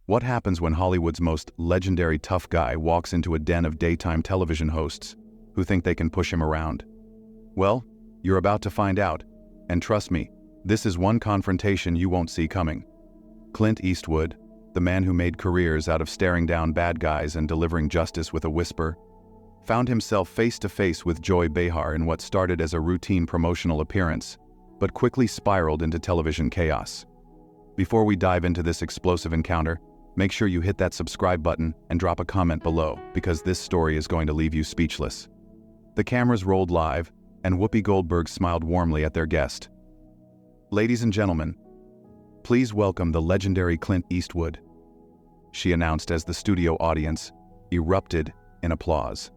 What happens when Hollywood's most legendary tough guy walks into a den of daytime television hosts who think they can push him around? Well, you're about to find out, and trust me, this is one confrontation you won't see coming. Clint Eastwood, the man who made careers out of staring down bad guys and delivering justice with a whisper, found himself face to face with Joy Behar in what started as a routine promotional appearance, but quickly spiraled into television chaos. Before we dive into this explosive encounter, make sure you hit that subscribe button and drop a comment below, because this story is going to leave you speechless. The cameras rolled live, and Whoopi Goldberg smiled warmly at their guest. "Ladies and gentlemen, please welcome the legendary Clint Eastwood," she announced as the studio audience erupted in applause.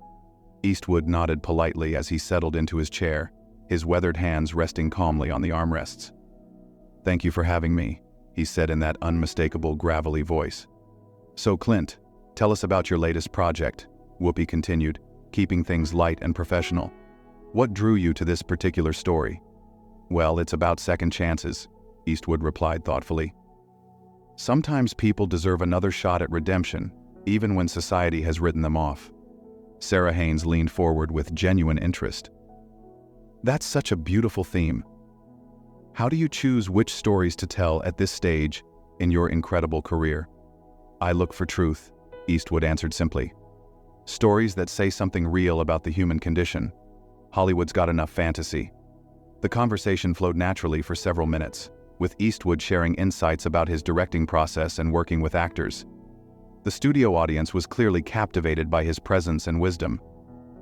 Eastwood nodded politely as he settled into his chair, his weathered hands resting calmly on the armrests. "Thank you for having me," he said in that unmistakable gravelly voice. "So Clint, tell us about your latest project," Whoopi continued, keeping things light and professional. "What drew you to this particular story?" "Well, it's about second chances," Eastwood replied thoughtfully. "Sometimes people deserve another shot at redemption, even when society has written them off." Sarah Haynes leaned forward with genuine interest. "That's such a beautiful theme. How do you choose which stories to tell at this stage in your incredible career?" "I look for truth," Eastwood answered simply. "Stories that say something real about the human condition. Hollywood's got enough fantasy." The conversation flowed naturally for several minutes, with Eastwood sharing insights about his directing process and working with actors. The studio audience was clearly captivated by his presence and wisdom.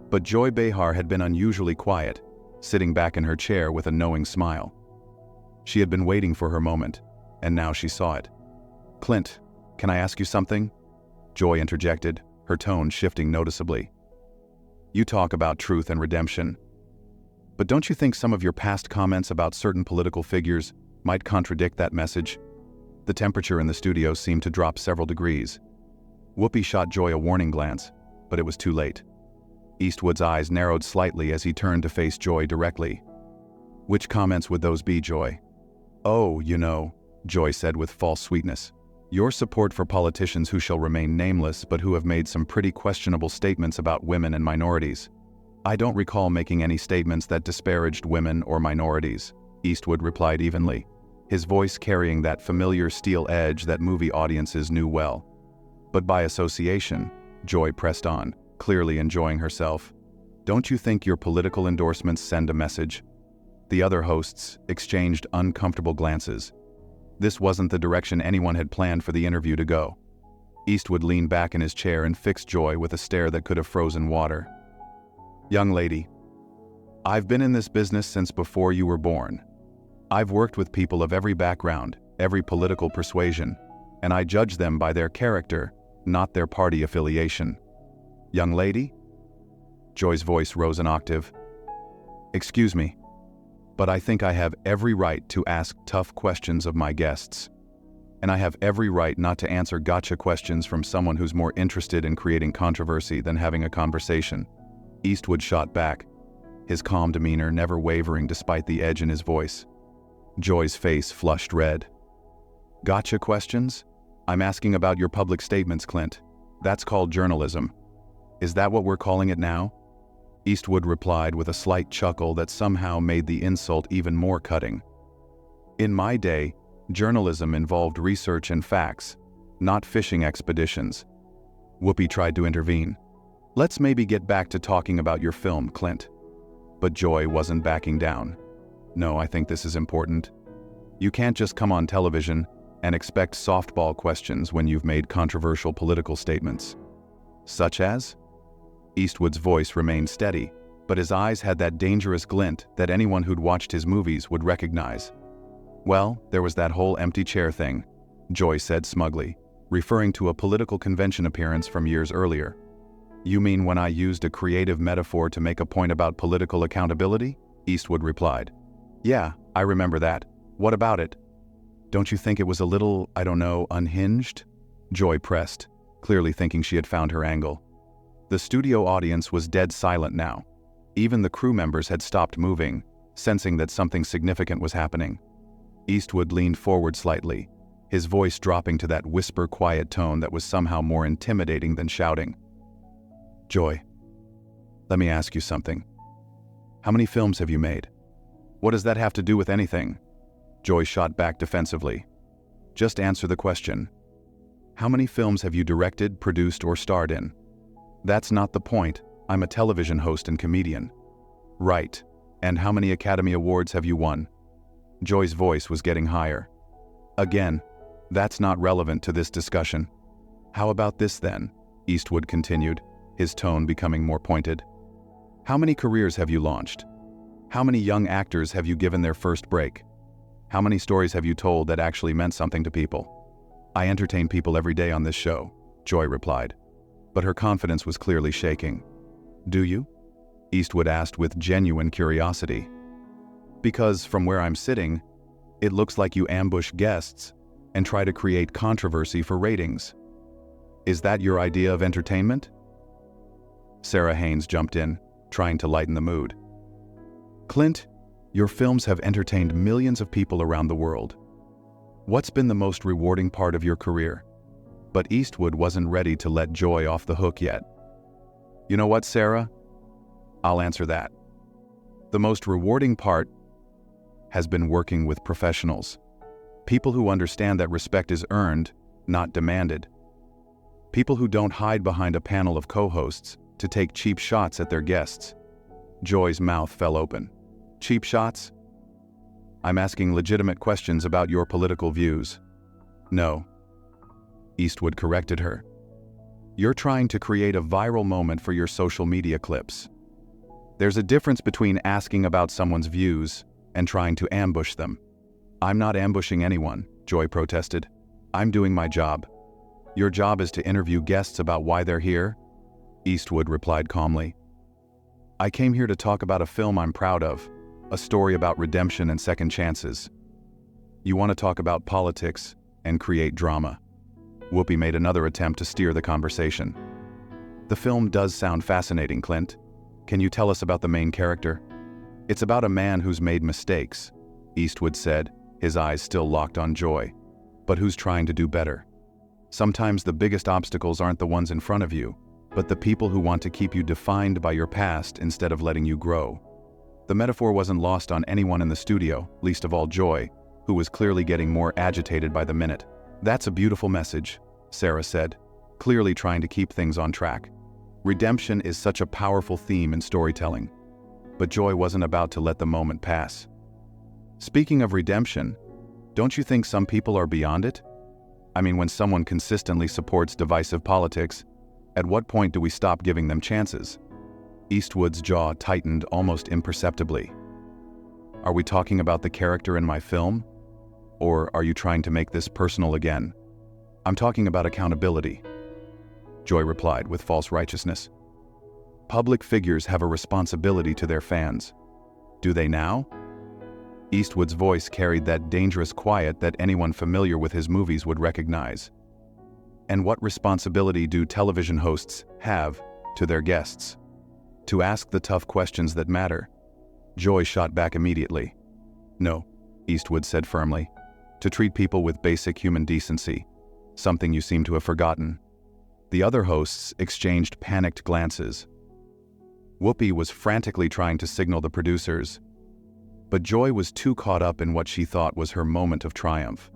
But Joy Behar had been unusually quiet, sitting back in her chair with a knowing smile. She had been waiting for her moment, and now she saw it. "Clint, can I ask you something?" Joy interjected, her tone shifting noticeably. "You talk about truth and redemption. But don't you think some of your past comments about certain political figures might contradict that message?" The temperature in the studio seemed to drop several degrees. Whoopi shot Joy a warning glance, but it was too late. Eastwood's eyes narrowed slightly as he turned to face Joy directly. "Which comments would those be, Joy?" "Oh, you know," Joy said with false sweetness. "Your support for politicians who shall remain nameless but who have made some pretty questionable statements about women and minorities." "I don't recall making any statements that disparaged women or minorities," Eastwood replied evenly, his voice carrying that familiar steel edge that movie audiences knew well. "But by association," Joy pressed on, clearly enjoying herself, "don't you think your political endorsements send a message?" The other hosts exchanged uncomfortable glances. This wasn't the direction anyone had planned for the interview to go. Eastwood leaned back in his chair and fixed Joy with a stare that could have frozen water. "Young lady, I've been in this business since before you were born. I've worked with people of every background, every political persuasion, and I judge them by their character, not their party affiliation." "Young lady?" Joy's voice rose an octave. "Excuse me, but I think I have every right to ask tough questions of my guests. And I have every right not to answer gotcha questions from someone who's more interested in creating controversy than having a conversation." Eastwood shot back, his calm demeanor never wavering despite the edge in his voice. Joy's face flushed red. "Gotcha questions? I'm asking about your public statements, Clint. That's called journalism. Is that what we're calling it now?" Eastwood replied with a slight chuckle that somehow made the insult even more cutting. "In my day, journalism involved research and facts, not fishing expeditions." Whoopi tried to intervene. "Let's maybe get back to talking about your film, Clint." But Joy wasn't backing down. "No, I think this is important. You can't just come on television and expect softball questions when you've made controversial political statements." "Such as?" Eastwood's voice remained steady, but his eyes had that dangerous glint that anyone who'd watched his movies would recognize. "Well, there was that whole empty chair thing," Joy said smugly, referring to a political convention appearance from years earlier. "You mean when I used a creative metaphor to make a point about political accountability?" Eastwood replied. "Yeah, I remember that. What about it?" "Don't you think it was a little, unhinged?" Joy pressed, clearly thinking she had found her angle. The studio audience was dead silent now. Even the crew members had stopped moving, sensing that something significant was happening. Eastwood leaned forward slightly, his voice dropping to that whisper-quiet tone that was somehow more intimidating than shouting. "Joy, let me ask you something. How many films have you made?" "What does that have to do with anything?" Joy shot back defensively. "Just answer the question. How many films have you directed, produced, or starred in?" "That's not the point. I'm a television host and comedian." "Right. And how many Academy Awards have you won?" Joy's voice was getting higher. "Again, that's not relevant to this discussion." "How about this then?" Eastwood continued, his tone becoming more pointed. "How many careers have you launched? How many young actors have you given their first break? How many stories have you told that actually meant something to people?" "I entertain people every day on this show," Joy replied. But her confidence was clearly shaking. "Do you?" Eastwood asked with genuine curiosity. "Because from where I'm sitting, it looks like you ambush guests and try to create controversy for ratings. Is that your idea of entertainment?" Sarah Haynes jumped in, trying to lighten the mood. "Clint, your films have entertained millions of people around the world. What's been the most rewarding part of your career?" But Eastwood wasn't ready to let Joy off the hook yet. "You know what, Sarah? I'll answer that. The most rewarding part has been working with professionals. People who understand that respect is earned, not demanded. People who don't hide behind a panel of co-hosts to take cheap shots at their guests." Joy's mouth fell open. "Cheap shots? I'm asking legitimate questions about your political views." "No," Eastwood corrected her. "You're trying to create a viral moment for your social media clips. There's a difference between asking about someone's views and trying to ambush them." "I'm not ambushing anyone," Joy protested. "I'm doing my job. Your job is to interview guests about why they're here," Eastwood replied calmly. "I came here to talk about a film I'm proud of, a story about redemption and second chances. You want to talk about politics and create drama." Whoopi made another attempt to steer the conversation. "The film does sound fascinating, Clint. Can you tell us about the main character?" "It's about a man who's made mistakes," Eastwood said, his eyes still locked on Joy, "but who's trying to do better. Sometimes the biggest obstacles aren't the ones in front of you, but the people who want to keep you defined by your past instead of letting you grow." The metaphor wasn't lost on anyone in the studio, least of all Joy, who was clearly getting more agitated by the minute. "That's a beautiful message," Sarah said, clearly trying to keep things on track. "Redemption is such a powerful theme in storytelling." But Joy wasn't about to let the moment pass. "Speaking of redemption, don't you think some people are beyond it? I mean, when someone consistently supports divisive politics, at what point do we stop giving them chances?" Eastwood's jaw tightened almost imperceptibly. "Are we talking about the character in my film? Or are you trying to make this personal again?" "I'm talking about accountability," Joy replied with false righteousness. "Public figures have a responsibility to their fans. Do they now?" Eastwood's voice carried that dangerous quiet that anyone familiar with his movies would recognize. "And what responsibility do television hosts have to their guests? To ask the tough questions that matter." Joy shot back immediately. "No," Eastwood said firmly. "To treat people with basic human decency, something you seem to have forgotten." The other hosts exchanged panicked glances. Whoopi was frantically trying to signal the producers, but Joy was too caught up in what she thought was her moment of triumph.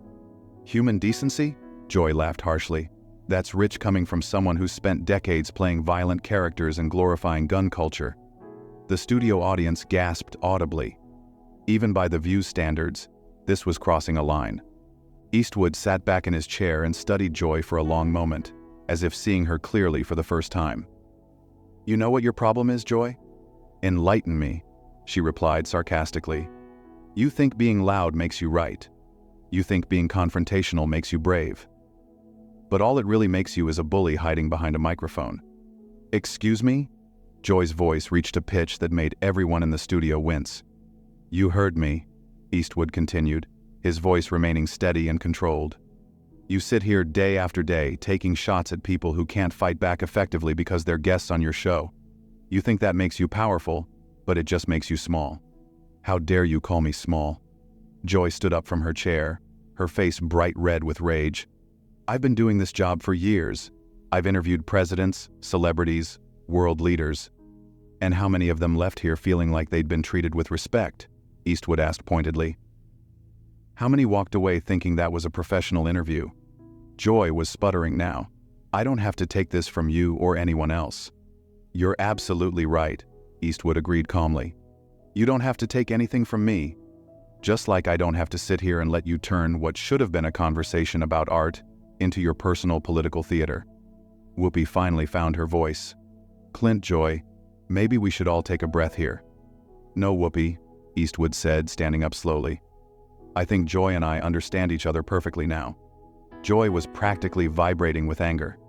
"Human decency?" Joy laughed harshly. "That's rich coming from someone who's spent decades playing violent characters and glorifying gun culture." The studio audience gasped audibly. Even by the View's standards, this was crossing a line. Eastwood sat back in his chair and studied Joy for a long moment, as if seeing her clearly for the first time. "You know what your problem is, Joy?" "Enlighten me," she replied sarcastically. "You think being loud makes you right. You think being confrontational makes you brave. But all it really makes you is a bully hiding behind a microphone." "Excuse me?" Joy's voice reached a pitch that made everyone in the studio wince. "You heard me," Eastwood continued, his voice remaining steady and controlled. "You sit here day after day taking shots at people who can't fight back effectively because they're guests on your show. You think that makes you powerful, but it just makes you small. How dare you call me small?" Joy stood up from her chair, her face bright red with rage. "I've been doing this job for years. I've interviewed presidents, celebrities, world leaders. And how many of them left here feeling like they'd been treated with respect?" Eastwood asked pointedly. "How many walked away thinking that was a professional interview?" Joy was sputtering now. "I don't have to take this from you or anyone else." "You're absolutely right," Eastwood agreed calmly. "You don't have to take anything from me. Just like I don't have to sit here and let you turn what should have been a conversation about art into your personal political theater." Whoopi finally found her voice. "Clint, Joy, maybe we should all take a breath here." "No, Whoopi," Eastwood said, standing up slowly. "I think Joy and I understand each other perfectly now." Joy was practically vibrating with anger.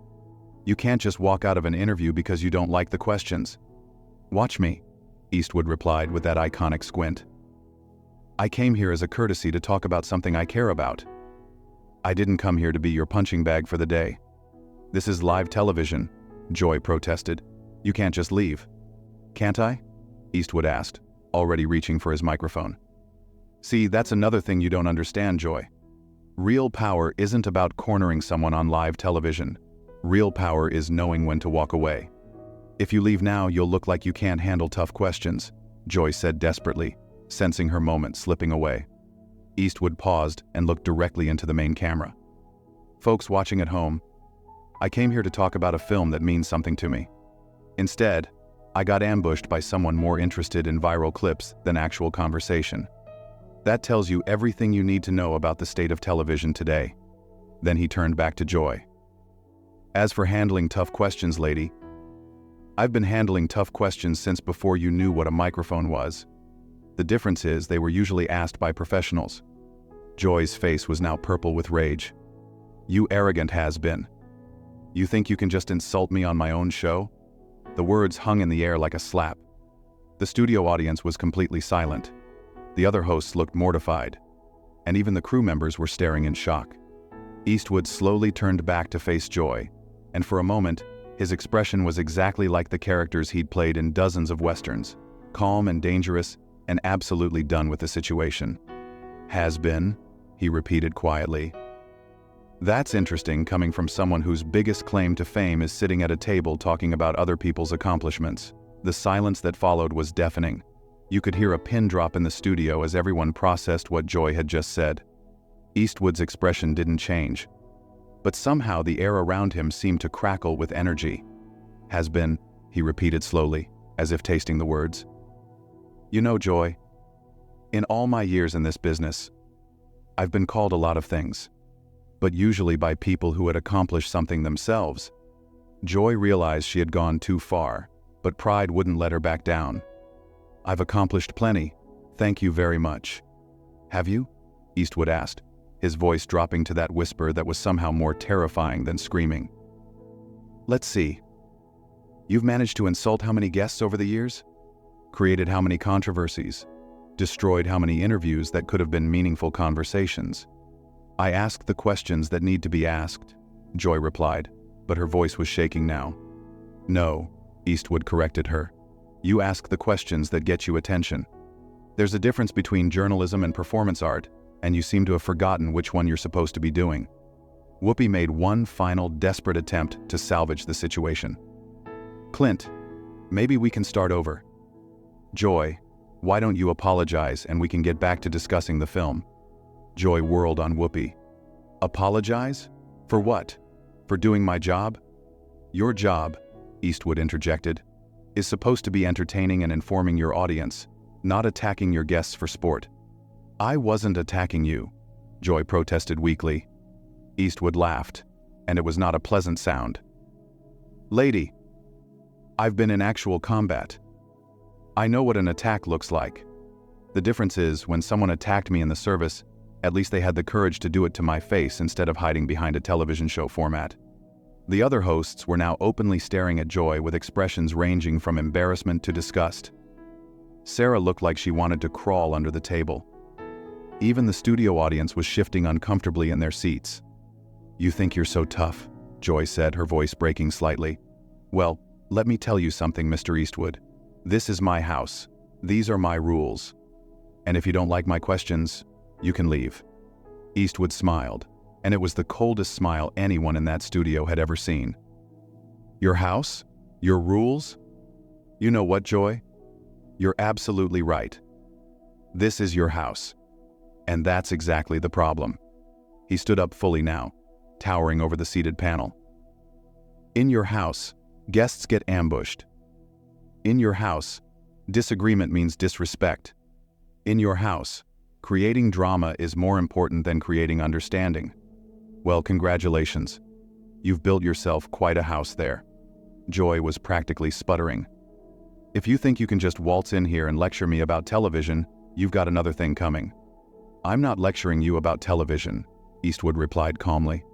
"You can't just walk out of an interview because you don't like the questions." "Watch me," Eastwood replied with that iconic squint. "I came here as a courtesy to talk about something I care about. I didn't come here to be your punching bag for the day." "This is live television," Joy protested. "You can't just leave." "Can't I?" Eastwood asked, already reaching for his microphone. "See, that's another thing you don't understand, Joy. Real power isn't about cornering someone on live television. Real power is knowing when to walk away. If you leave now, you'll look like you can't handle tough questions," Joy said desperately, sensing her moment slipping away. Eastwood paused and looked directly into the main camera. "Folks watching at home, I came here to talk about a film that means something to me. Instead, I got ambushed by someone more interested in viral clips than actual conversation. That tells you everything you need to know about the state of television today." Then he turned back to Joy. "As for handling tough questions, lady, I've been handling tough questions since before you knew what a microphone was. The difference is they were usually asked by professionals." Joy's face was now purple with rage. "You arrogant has-been. You think you can just insult me on my own show?" The words hung in the air like a slap. The studio audience was completely silent. The other hosts looked mortified, and even the crew members were staring in shock. Eastwood slowly turned back to face Joy, and for a moment, his expression was exactly like the characters he'd played in dozens of westerns, calm and dangerous, and absolutely done with the situation. "Has been," he repeated quietly. "That's interesting coming from someone whose biggest claim to fame is sitting at a table talking about other people's accomplishments." The silence that followed was deafening. You could hear a pin drop in the studio as everyone processed what Joy had just said. Eastwood's expression didn't change, but somehow the air around him seemed to crackle with energy. "Has been," he repeated slowly, as if tasting the words. "You know, Joy, in all my years in this business, I've been called a lot of things, but usually by people who had accomplished something themselves." Joy realized she had gone too far, but pride wouldn't let her back down. "I've accomplished plenty, thank you very much." "Have you?" Eastwood asked, his voice dropping to that whisper that was somehow more terrifying than screaming. "Let's see. You've managed to insult how many guests over the years? Created how many controversies? Destroyed how many interviews that could have been meaningful conversations?" "I asked the questions that need to be asked," Joy replied, but her voice was shaking now. "No," Eastwood corrected her. "You ask the questions that get you attention. There's a difference between journalism and performance art, and you seem to have forgotten which one you're supposed to be doing." Whoopi made one final desperate attempt to salvage the situation. "Clint, maybe we can start over. Joy, why don't you apologize and we can get back to discussing the film?" Joy whirled on Whoopi. "Apologize? For what? For doing my job?" "Your job," Eastwood interjected, "is supposed to be entertaining and informing your audience, not attacking your guests for sport." "I wasn't attacking you," Joy protested weakly. Eastwood laughed, and it was not a pleasant sound. "Lady, I've been in actual combat. I know what an attack looks like. The difference is, when someone attacked me in the service, at least they had the courage to do it to my face instead of hiding behind a television show format." The other hosts were now openly staring at Joy with expressions ranging from embarrassment to disgust. Sarah looked like she wanted to crawl under the table. Even the studio audience was shifting uncomfortably in their seats. "You think you're so tough," Joy said, her voice breaking slightly. "Well, let me tell you something, Mr. Eastwood. This is my house. These are my rules. And if you don't like my questions, you can leave." Eastwood smiled, and it was the coldest smile anyone in that studio had ever seen. Your house? Your rules? You know what, Joy? You're absolutely right. This is your house. And that's exactly the problem. He stood up fully now, towering over the seated panel. In your house, guests get ambushed. In your house, disagreement means disrespect. In your house, creating drama is more important than creating understanding. Well, congratulations. You've built yourself quite a house there. Joy was practically sputtering. If you think you can just waltz in here and lecture me about television, you've got another thing coming. I'm not lecturing you about television, Eastwood replied calmly.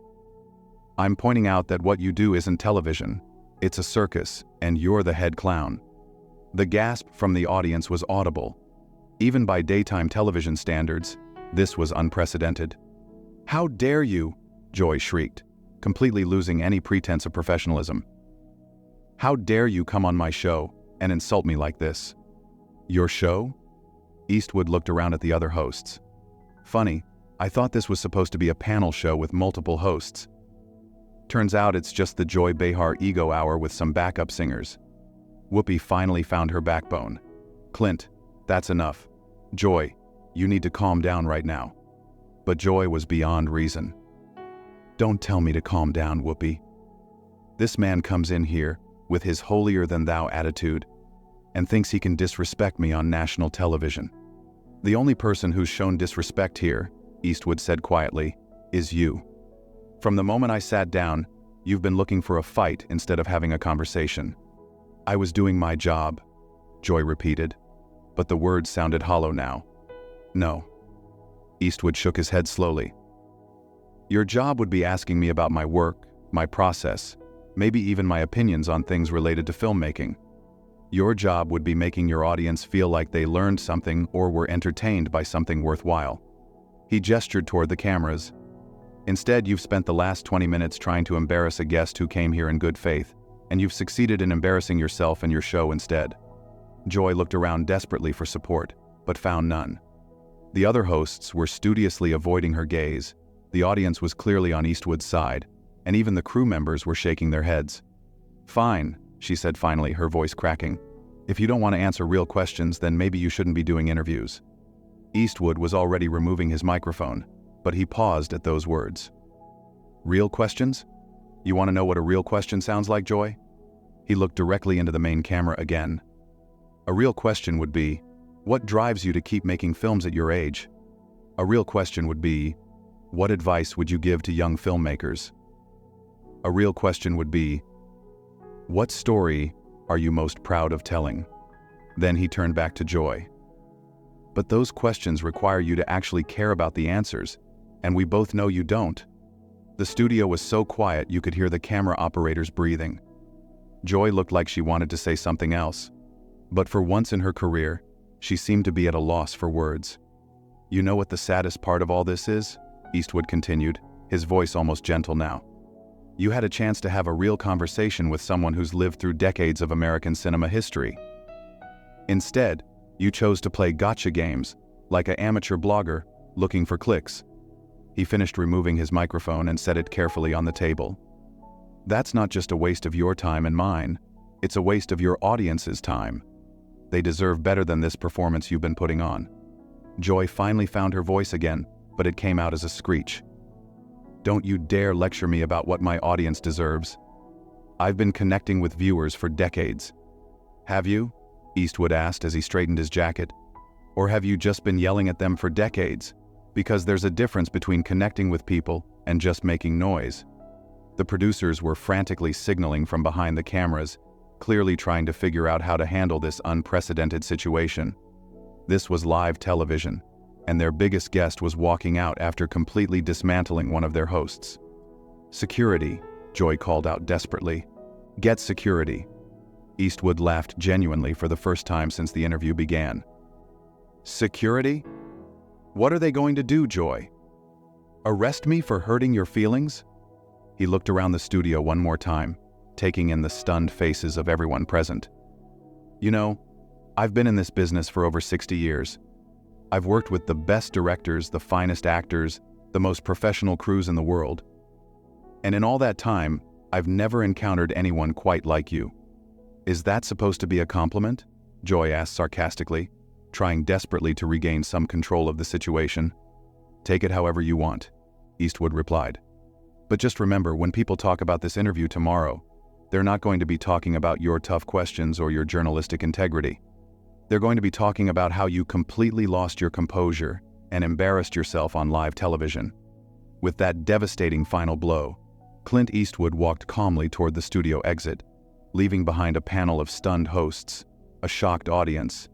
I'm pointing out that what you do isn't television. It's a circus, and you're the head clown. The gasp from the audience was audible. Even by daytime television standards, this was unprecedented. How dare you? Joy shrieked, completely losing any pretense of professionalism. How dare you come on my show and insult me like this? Your show? Eastwood looked around at the other hosts. Funny, I thought this was supposed to be a panel show with multiple hosts. Turns out it's just the Joy Behar Ego Hour with some backup singers. Whoopi finally found her backbone. Clint, that's enough. Joy, you need to calm down right now. But Joy was beyond reason. Don't tell me to calm down, Whoopi. This man comes in here with his holier-than-thou attitude and thinks he can disrespect me on national television. The only person who's shown disrespect here, Eastwood said quietly, is you. From the moment I sat down, you've been looking for a fight instead of having a conversation. I was doing my job, Joy repeated, but the words sounded hollow now. No. Eastwood shook his head slowly. Your job would be asking me about my work, my process, maybe even my opinions on things related to filmmaking. Your job would be making your audience feel like they learned something or were entertained by something worthwhile. He gestured toward the cameras. Instead, you've spent the last 20 minutes trying to embarrass a guest who came here in good faith, and you've succeeded in embarrassing yourself and your show instead. Joy looked around desperately for support, but found none. The other hosts were studiously avoiding her gaze. The audience was clearly on Eastwood's side, and even the crew members were shaking their heads. Fine, she said finally, her voice cracking. If you don't want to answer real questions, then maybe you shouldn't be doing interviews. Eastwood was already removing his microphone, but he paused at those words. Real questions? You want to know what a real question sounds like, Joy? He looked directly into the main camera again. A real question would be, what drives you to keep making films at your age? A real question would be, what advice would you give to young filmmakers? A real question would be, what story are you most proud of telling? Then he turned back to Joy. But those questions require you to actually care about the answers, and we both know you don't. The studio was so quiet you could hear the camera operators breathing. Joy looked like she wanted to say something else, but for once in her career, she seemed to be at a loss for words. You know what the saddest part of all this is? Eastwood continued, his voice almost gentle now. You had a chance to have a real conversation with someone who's lived through decades of American cinema history. Instead, you chose to play gotcha games, like an amateur blogger, looking for clicks. He finished removing his microphone and set it carefully on the table. That's not just a waste of your time and mine, it's a waste of your audience's time. They deserve better than this performance you've been putting on. Joy finally found her voice again, but it came out as a screech. Don't you dare lecture me about what my audience deserves. I've been connecting with viewers for decades. Have you? Eastwood asked as he straightened his jacket. Or have you just been yelling at them for decades? Because there's a difference between connecting with people and just making noise. The producers were frantically signaling from behind the cameras, clearly trying to figure out how to handle this unprecedented situation. This was live television, and their biggest guest was walking out after completely dismantling one of their hosts. Security, Joy called out desperately. Get security. Eastwood laughed genuinely for the first time since the interview began. Security? What are they going to do, Joy? Arrest me for hurting your feelings? He looked around the studio one more time, taking in the stunned faces of everyone present. You know, I've been in this business for over 60 years. I've worked with the best directors, the finest actors, the most professional crews in the world. And in all that time, I've never encountered anyone quite like you. Is that supposed to be a compliment? Joy asked sarcastically, trying desperately to regain some control of the situation. Take it however you want, Eastwood replied. But just remember, when people talk about this interview tomorrow, they're not going to be talking about your tough questions or your journalistic integrity. They're going to be talking about how you completely lost your composure and embarrassed yourself on live television. With that devastating final blow, Clint Eastwood walked calmly toward the studio exit, leaving behind a panel of stunned hosts, a shocked audience,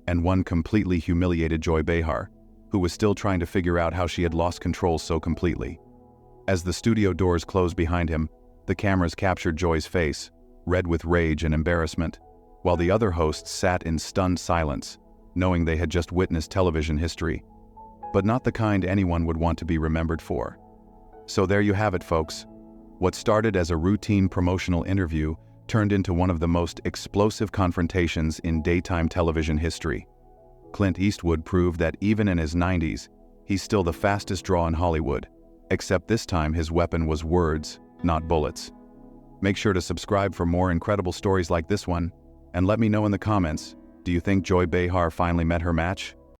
and one completely humiliated Joy Behar, who was still trying to figure out how she had lost control so completely. As the studio doors closed behind him, the cameras captured Joy's face, red with rage and embarrassment, while the other hosts sat in stunned silence, knowing they had just witnessed television history, but not the kind anyone would want to be remembered for. So there you have it, folks. What started as a routine promotional interview turned into one of the most explosive confrontations in daytime television history. Clint Eastwood proved that even in his 90s, he's still the fastest draw in Hollywood, except this time his weapon was words, not bullets. Make sure to subscribe for more incredible stories like this one, and let me know in the comments, do you think Joy Behar finally met her match?